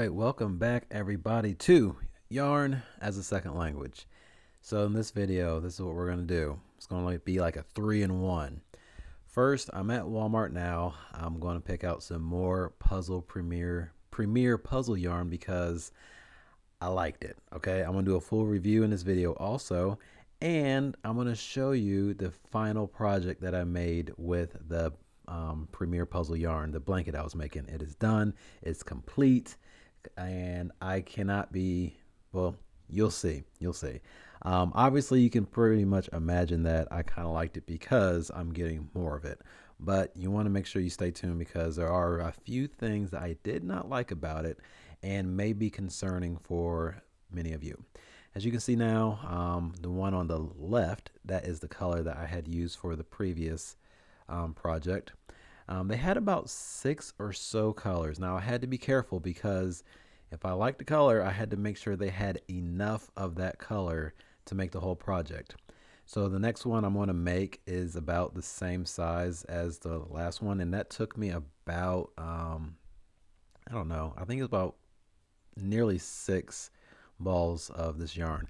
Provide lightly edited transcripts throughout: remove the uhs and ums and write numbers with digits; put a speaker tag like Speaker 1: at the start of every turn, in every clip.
Speaker 1: right, welcome back everybody to Yarn as a Second Language. So in this video, this is what we're going to do. It's going to be like a 3-in-1. First, I'm at Walmart now. I'm going to pick out some more Premier puzzle yarn because I liked it. Okay, I'm going to do a full review in this video also, and I'm going to show you the final project that I made with the Premier puzzle yarn, the blanket I was making. It is done, it's complete, and I cannot be, well, you'll see. Obviously you can pretty much imagine that I kind of liked it because I'm getting more of it, but you want to make sure you stay tuned because there are a few things that I did not like about it and may be concerning for many of you. As you can see now, the one on the left, that is the color that I had used for the previous project. They had about 6 or so colors. Now I had to be careful because if I liked the color, I had to make sure they had enough of that color to make the whole project. So the next one I'm going to make is about the same size as the last one, and that took me about I don't know, I think it's about nearly 6 balls of this yarn.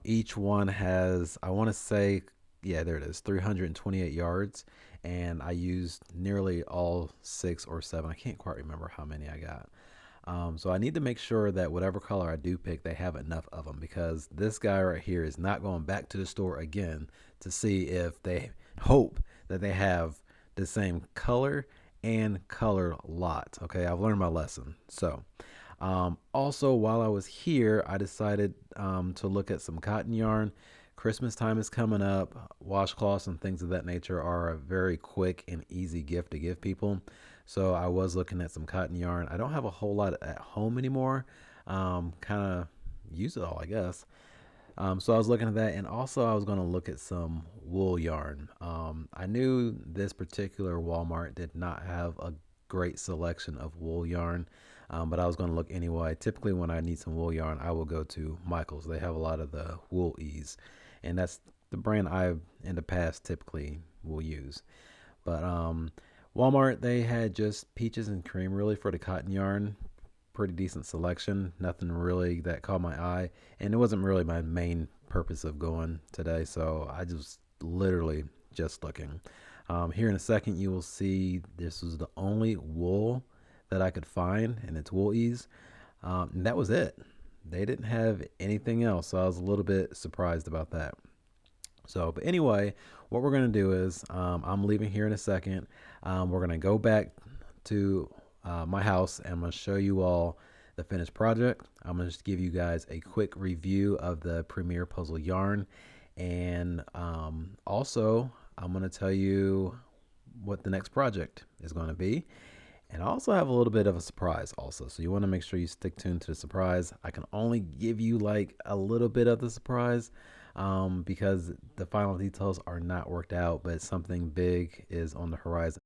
Speaker 1: Each one has, I want to say, yeah, there it is, 328 yards, and I used nearly all 6 or 7. I can't quite remember how many I got. So I need to make sure that whatever color I do pick, they have enough of them, because this guy right here is not going back to the store again to see if they hope that they have the same color and color lot. Okay, I've learned my lesson. So also, while I was here, I decided to look at some cotton yarn. Christmas time is coming up. Washcloths and things of that nature are a very quick and easy gift to give people. So I was looking at some cotton yarn. I don't have a whole lot at home anymore. Kind of use it all, I guess. So I was looking at that, and also I was going to look at some wool yarn. I knew this particular Walmart did not have a great selection of wool yarn, but I was going to look anyway. Typically when I need some wool yarn, I will go to Michael's. They have a lot of the Wool Ease, and that's the brand I in the past typically will use. But Walmart, they had just peaches and cream really for the cotton yarn. Pretty decent selection, nothing really that caught my eye, and it wasn't really my main purpose of going today, so I just literally just looking. Here in a second you will see this was the only wool that I could find, and it's Wool Ease, and that was it. They didn't have anything else, so I was a little bit surprised about that. So, but anyway, what we're going to do is I'm leaving here in a second. We're going to go back to my house, and I'm going to show you all the finished project. I'm going to just give you guys a quick review of the Premier puzzle yarn, and also I'm going to tell you what the next project is going to be. And I also have a little bit of a surprise also, so you want to make sure you stick tuned to the surprise. I can only give you like a little bit of the surprise because the final details are not worked out, but something big is on the horizon.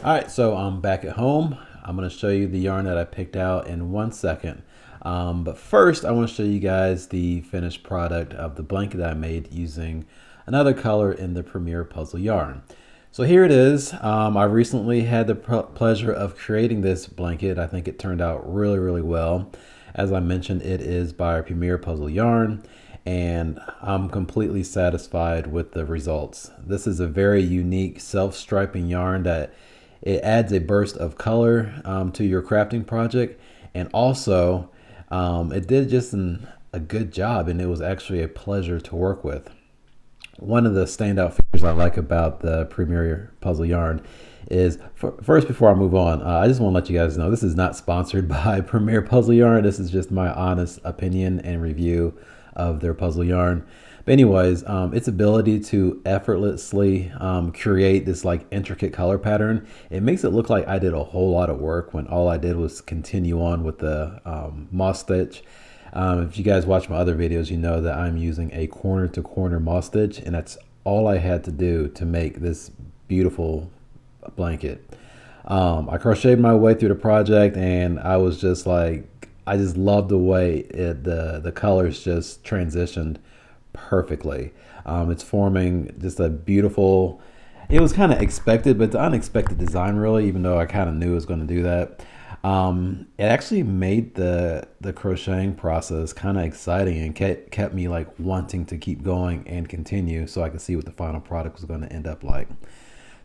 Speaker 1: All right, so I'm back at home. I'm going to show you the yarn that I picked out in 1 second. But first, I want to show you guys the finished product of the blanket that I made using another color in the Premier puzzle yarn. So here it is. I recently had the pleasure of creating this blanket. I think it turned out really, really well. As I mentioned, it is by Premier puzzle yarn, and I'm completely satisfied with the results. This is a very unique self-striping yarn that it adds a burst of color to your crafting project, and also it did just a good job, and it was actually a pleasure to work with. One of the standout features I like about the Premier puzzle yarn is, first, before I move on, I just want to let you guys know this is not sponsored by Premier puzzle yarn. This is just my honest opinion and review of their puzzle yarn. But anyways, its ability to effortlessly create this like intricate color pattern, it makes it look like I did a whole lot of work when all I did was continue on with the moss stitch. If you guys watch my other videos, you know that I'm using a corner to corner moss stitch, and that's all I had to do to make this beautiful blanket. I crocheted my way through the project, and I was just like, I just loved the way the colors just transitioned perfectly. It's forming just a beautiful, it was kind of expected, but the unexpected design really, even though I kind of knew it was going to do that. It actually made the crocheting process kind of exciting and kept me like wanting to keep going and continue so I could see what the final product was going to end up like.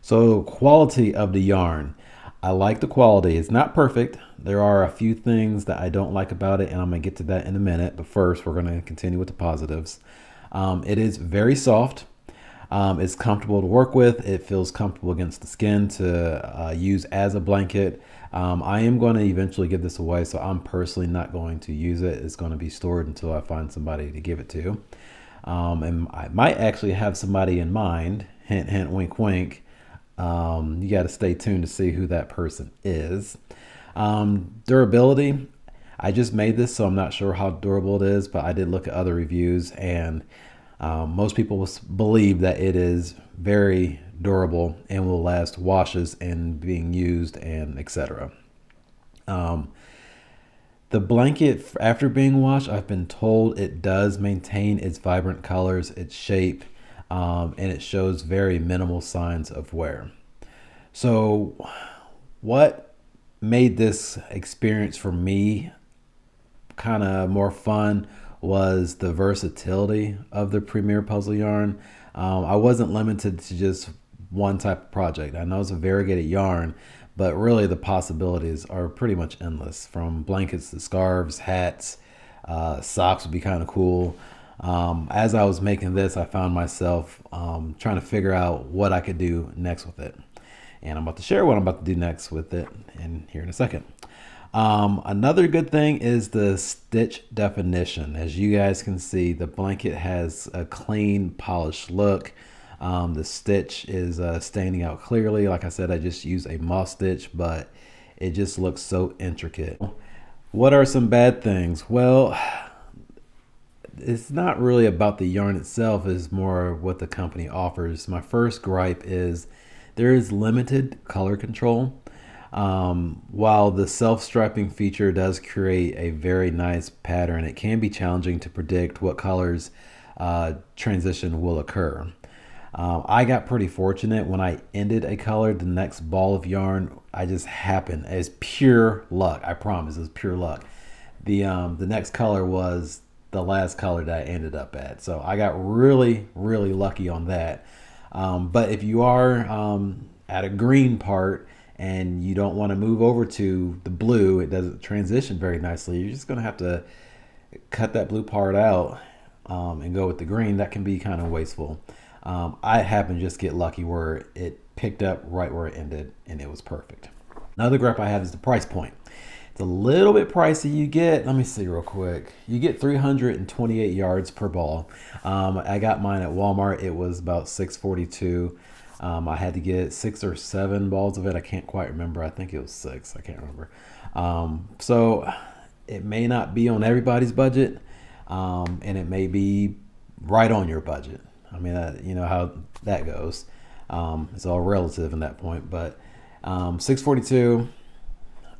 Speaker 1: So quality of the yarn. I like the quality. It's not perfect. There are a few things that I don't like about it, and I'm going to get to that in a minute. But first, we're going to continue with the positives. It is very soft. It's comfortable to work with. It feels comfortable against the skin to use as a blanket. I am going to eventually give this away, so I'm personally not going to use it. It's going to be stored until I find somebody to give it to. And I might actually have somebody in mind. Hint, hint, wink, wink. You got to stay tuned to see who that person is. Durability. I just made this, so I'm not sure how durable it is, but I did look at other reviews, and most people believe that it is very durable and will last washes and being used and etc. The blanket, after being washed, I've been told it does maintain its vibrant colors, its shape, and it shows very minimal signs of wear. So what made this experience for me kind of more fun was the versatility of the Premier Puzzle yarn. I wasn't limited to just one type of project. I know it's a variegated yarn, but really the possibilities are pretty much endless, from blankets to scarves, hats, socks would be kind of cool. As I was making this, I found myself trying to figure out what I could do next with it. And I'm about to share what I'm about to do next with it here in a second. Another good thing is the stitch definition. As you guys can see, the blanket has a clean, polished look. The stitch is standing out clearly. Like I said, I just used a moss stitch, but it just looks so intricate. What are some bad things? Well, it's not really about the yarn itself, it's more what the company offers. My first gripe is there is limited color control. While the self-striping feature does create a very nice pattern, it can be challenging to predict what colors transition will occur. I got pretty fortunate when I ended a color, the next ball of yarn, I just happened. It's pure luck. I promise, it's pure luck. The next color was the last color that I ended up at. So I got really, really lucky on that. But if you are at a green part and you don't want to move over to the blue, it doesn't transition very nicely. You're just going to have to cut that blue part out and go with the green. That can be kind of wasteful. I happened to just get lucky where it picked up right where it ended and it was perfect. Another gripe I have is the price point. It's a little bit pricey. You get, let me see real quick. You get 328 yards per ball. I got mine at Walmart. It was about $6.42. I had to get 6 or 7 balls of it. I can't quite remember. I think it was 6. I can't remember. So it may not be on everybody's budget, and it may be right on your budget. I mean, you know how that goes. It's all relative in that point, but $6.42.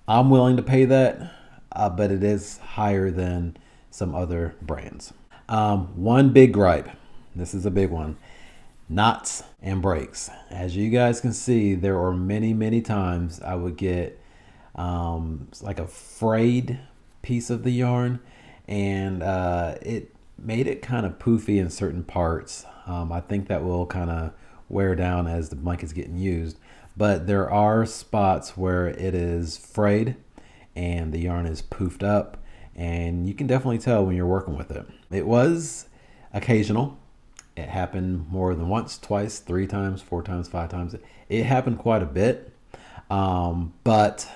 Speaker 1: I'm willing to pay that, but it is higher than some other brands. One big gripe. This is a big one. Knots and breaks. As you guys can see, there are many, many times I would get like a frayed piece of the yarn, and it made it kind of poofy in certain parts. I think that will kind of wear down as the blanket's getting used, but there are spots where it is frayed and the yarn is poofed up, and you can definitely tell when you're working with it. It was occasional. It happened more than once, twice, 3 times, 4 times, 5 times. It happened quite a bit, but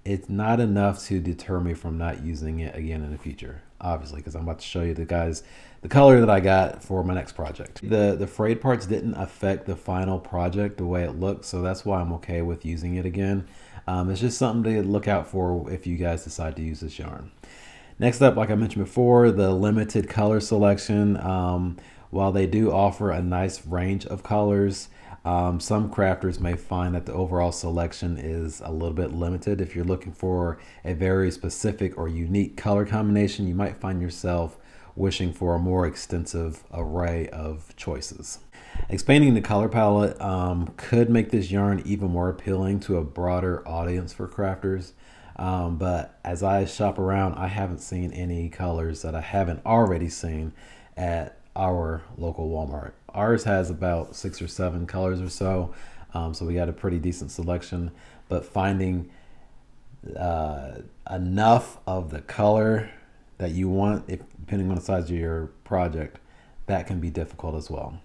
Speaker 1: it's not enough to deter me from not using it again in the future, obviously, because I'm about to show you the color that I got for my next project. The frayed parts didn't affect the final project the way it looked, so that's why I'm okay with using it again. It's just something to look out for if you guys decide to use this yarn. Next up, like I mentioned before, the limited color selection. While they do offer a nice range of colors, some crafters may find that the overall selection is a little bit limited. If you're looking for a very specific or unique color combination, you might find yourself wishing for a more extensive array of choices. Expanding the color palette could make this yarn even more appealing to a broader audience for crafters. But as I shop around, I haven't seen any colors that I haven't already seen at our local Walmart. Ours has about 6 or 7 colors or so, so we got a pretty decent selection. But finding enough of the color that you want, depending on the size of your project, that can be difficult as well.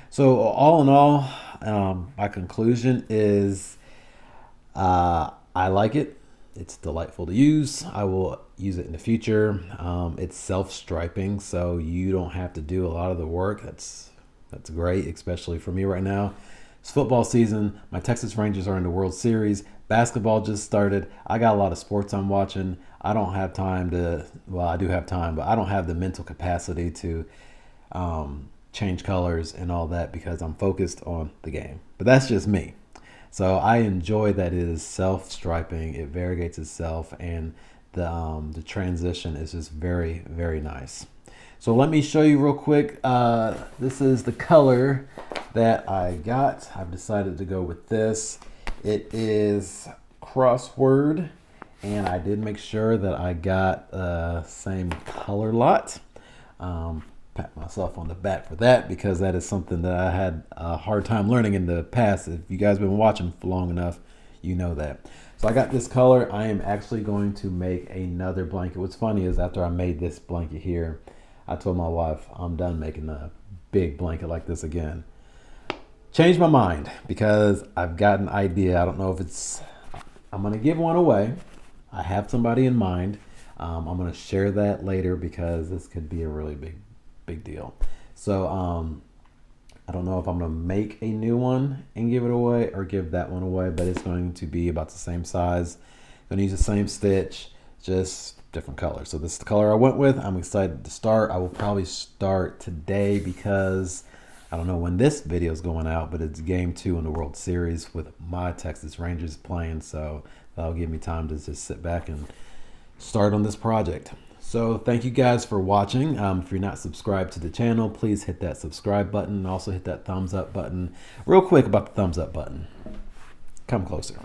Speaker 1: So all in all, my conclusion is I like it. It's delightful to use. I will use it in the future. It's self-striping, so you don't have to do a lot of the work. That's great, especially for me right now. It's football season. My Texas Rangers are in the World Series. Basketball just started. I got a lot of sports I'm watching. I don't have time to, well, I do have time, but I don't have the mental capacity to change colors and all that because I'm focused on the game. But that's just me. So I enjoy that it is self-striping. It variegates itself, and the transition is just very, very nice. So let me show you real quick. This is the color that I got. I've decided to go with this. It is Crossword, and I did make sure that I got the same color lot. Pat myself on the back for that because that is something that I had a hard time learning in the past. If you guys have been watching for long enough, you know that. So I got this color. I am actually going to make another blanket. What's funny is after I made this blanket here, I told my wife I'm done making a big blanket like this again. Changed my mind because I've got an idea. I don't know if I'm going to give one away. I have somebody in mind. I'm going to share that later because this could be a really big deal. So I don't know if I'm going to make a new one and give it away or give that one away, but it's going to be about the same size. Going to use the same stitch, just different colors. So this is the color I went with. I'm excited to start. I will probably start today because I don't know when this video is going out, but it's game 2 in the World Series with my Texas Rangers playing. So that'll give me time to just sit back and start on this project. So thank you guys for watching. If you're not subscribed to the channel, please hit that subscribe button and also hit that thumbs up button. Real quick about the thumbs up button. Come closer.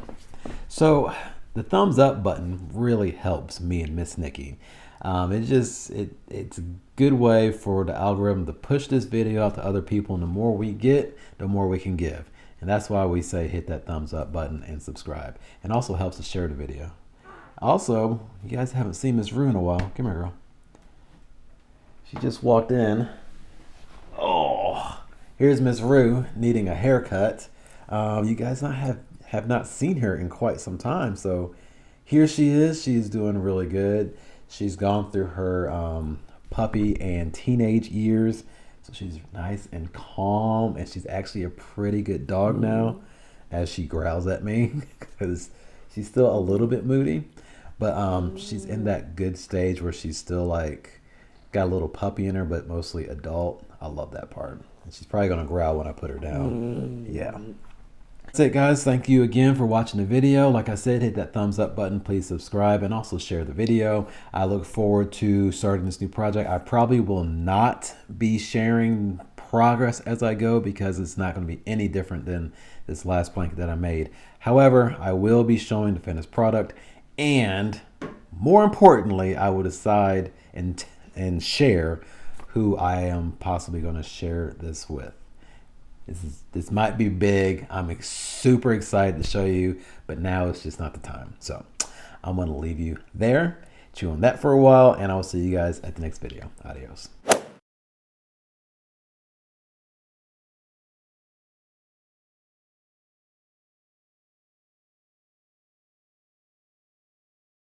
Speaker 1: So the thumbs up button really helps me and Miss Nikki. It's a good way for the algorithm to push this video out to other people, and the more we get, the more we can give. And that's why we say hit that thumbs up button and subscribe. And also helps to share the video. Also, you guys haven't seen Miss Rue in a while. Come here, girl. She just walked in. Oh, here's Miss Rue needing a haircut. You guys have not seen her in quite some time. So here she is. She's doing really good. She's gone through her puppy and teenage years. So she's nice and calm. And she's actually a pretty good dog now as she growls at me because she's still a little bit moody. But she's in that good stage where she's still like got a little puppy in her, but mostly adult. I love that part. And she's probably going to growl when I put her down. Yeah. That's it, guys. Thank you again for watching the video. Like I said, hit that thumbs up button. Please subscribe and also share the video. I look forward to starting this new project. I probably will not be sharing progress as I go because it's not going to be any different than this last blanket that I made. However, I will be showing the finished product. And more importantly, I will decide and share who I am possibly going to share this with. This might be big. I'm super excited to show you, but now it's just not the time. So I'm going to leave you there, chew on that for a while, and I will see you guys at the next video. Adios.